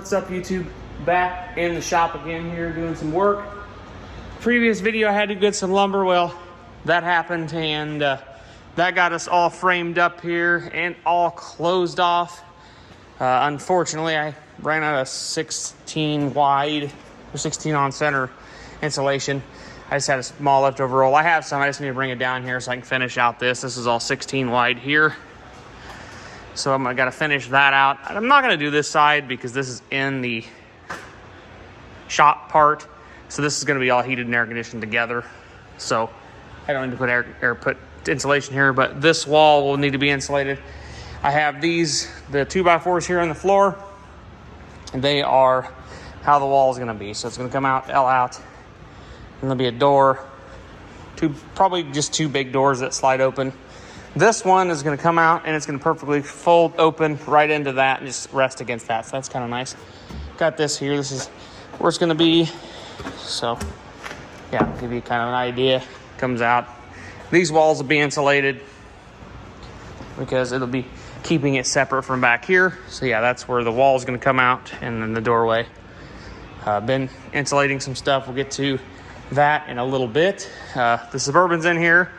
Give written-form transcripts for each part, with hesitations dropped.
What's up, YouTube? Back in the shop again here doing some work. Previous video I had to get some lumber. Well, that happened, and that got us all framed up here and all closed off. Unfortunately, I ran out of 16 wide or 16 on center insulation. I just had a small leftover roll. I have some, I just need to bring it down here so I can finish out this. This is all 16 wide here. So I'm gotta finish that out. I'm not gonna do this side because this is in the shop part. So this is gonna be all heated and air conditioned together. So I don't need to put put insulation here, but this wall will need to be insulated. I have these, the 2x4s here on the floor, and they are how the wall is gonna be. So it's gonna come out, L out, and there'll be a door, probably just two big doors that slide open. This one is going to come out and it's going to perfectly fold open right into that and just rest against that. So that's kind of nice. Got this here. This is where it's going to be. So yeah, give you kind of an idea. Comes out. These walls will be insulated because it'll be keeping it separate from back here. So yeah, that's where the wall is going to come out, and then the doorway. Been insulating some stuff. We'll get to that in a little bit. The Suburban's in here.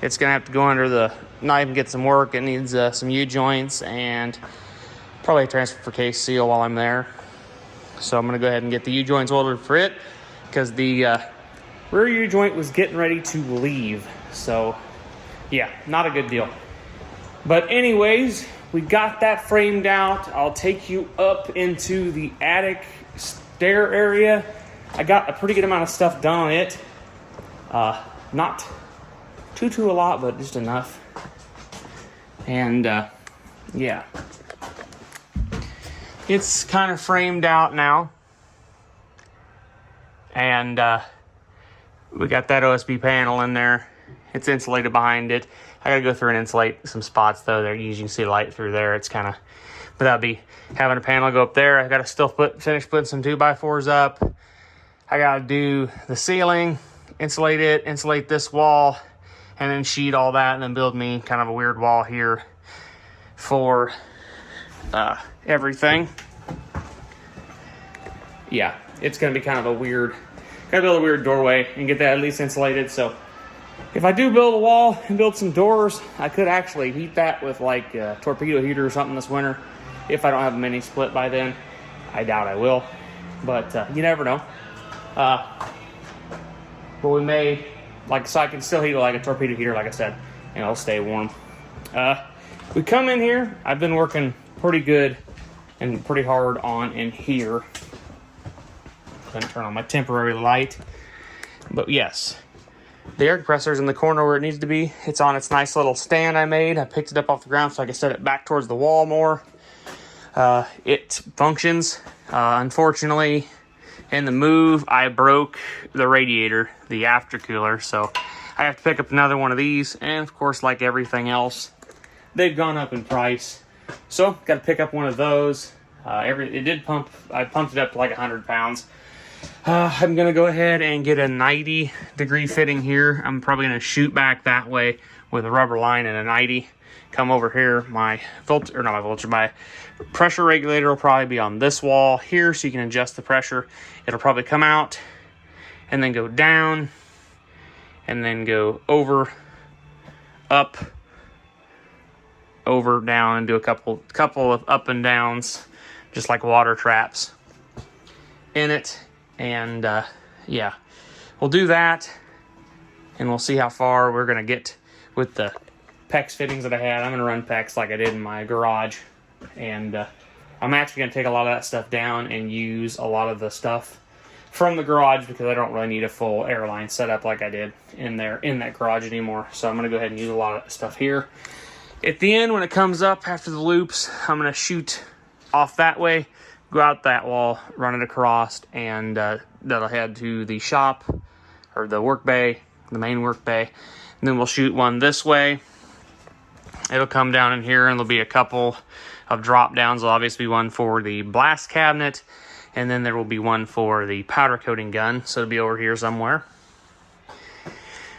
It's going to have to go under the knife and get some work. It needs some U-joints and probably a transfer case seal while I'm there. So I'm going to go ahead and get the U-joints welded for it because the rear U-joint was getting ready to leave. So yeah, not a good deal. But anyways, we got that framed out. I'll take you up into the attic stair area. I got a pretty good amount of stuff done on it. Not too a lot, but just enough. And yeah, it's kind of framed out now, and we got that OSB panel in there. It's insulated behind it. I gotta go through and insulate some spots though. There, you can see light through there. It's kind of, but that'll be having a panel go up there. I gotta still finish putting some 2x4s up. I gotta do the ceiling, insulate it, insulate this wall, and then sheet all that, and then build me kind of a weird wall here for everything. Yeah, it's gonna be kind of a weird, gotta build a weird doorway and get that at least insulated. So if I do build a wall and build some doors, I could actually heat that with like a torpedo heater or something this winter. If I don't have a mini split by then, I doubt I will, but you never know. But we may, so I can still heat it like a torpedo heater, like I said, and it'll stay warm. We come in here. I've been working pretty good and pretty hard on in here. I'm gonna turn on my temporary light. But yes, the air compressor's in the corner where it needs to be. It's on its nice little stand I made. I picked it up off the ground so I can set it back towards the wall more. It functions. Unfortunately, in the move, I broke the radiator, the aftercooler, so I have to pick up another one of these, and of course, like everything else, they've gone up in price. So, got to pick up one of those. It did pump. I pumped it up to like 100 pounds. I'm going to go ahead and get a 90-degree fitting here. I'm probably going to shoot back that way with a rubber line and a 90. Come over here, my pressure regulator will probably be on this wall here, so you can adjust the pressure. It'll probably come out and then go down and then go over, up, over, down, and do a couple of up and downs, just like water traps in it. And yeah, we'll do that, and we'll see how far we're gonna get with the PEX fittings that I had. I'm gonna run PEX like I did in my garage, and I'm actually gonna take a lot of that stuff down and use a lot of the stuff from the garage because I don't really need a full airline setup like I did in that garage anymore. So I'm gonna go ahead and use a lot of stuff here. At the end, when it comes up after the loops, I'm gonna shoot off that way, go out that wall, run it across, and that'll head to the shop or the work bay, the main work bay, and then we'll shoot one this way. It'll come down in here, and there'll be a couple of drop downs. There'll obviously be one for the blast cabinet, and then there will be one for the powder coating gun. So it'll be over here somewhere.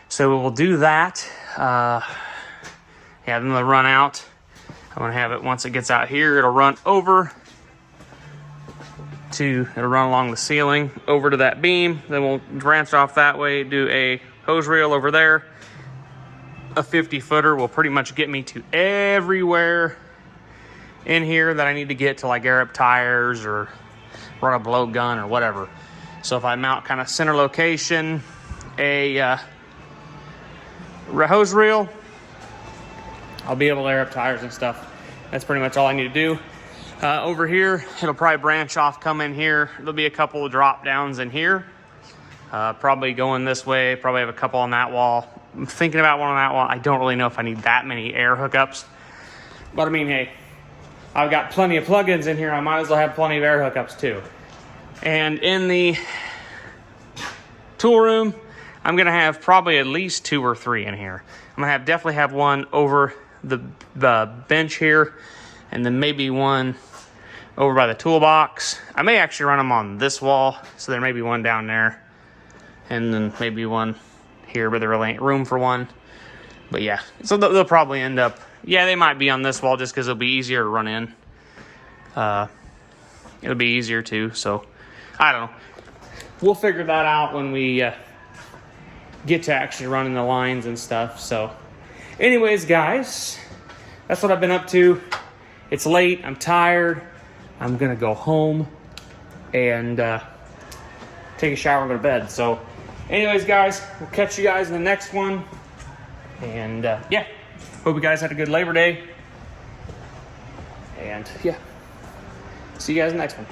So we'll do that. Yeah, then they'll run out. I'm gonna have it once it gets out here. It'll run over it'll run along the ceiling over to that beam. Then we'll branch off that way, do a hose reel over there. A 50-footer will pretty much get me to everywhere in here that I need to get to, like air up tires or run a blow gun or whatever. So if I mount kind of center location, a hose reel, I'll be able to air up tires and stuff. That's pretty much all I need to do. Over here, it'll probably branch off, come in here. There'll be a couple of drop downs in here. Probably going this way, probably have a couple on that wall. I'm thinking about one on that wall. I don't really know if I need that many air hookups. But I mean, hey, I've got plenty of plugins in here. I might as well have plenty of air hookups too. And in the tool room, I'm gonna have probably at least 2 or 3 in here. I'm gonna definitely have one over the bench here, and then maybe one over by the toolbox. I may actually run them on this wall, so there may be one down there, and then maybe one here, but there really ain't room for one. But yeah, so they'll probably end up, yeah, they might be on this wall just because it'll be easier to run in. It'll be easier too, so I don't know. We'll figure that out when we get to actually running the lines and stuff. So anyways, guys, that's what I've been up to. It's late, I'm tired. I'm gonna go home and take a shower and go to bed. So anyways, guys, we'll catch you guys in the next one. And yeah, hope you guys had a good Labor Day. And yeah, see you guys in the next one.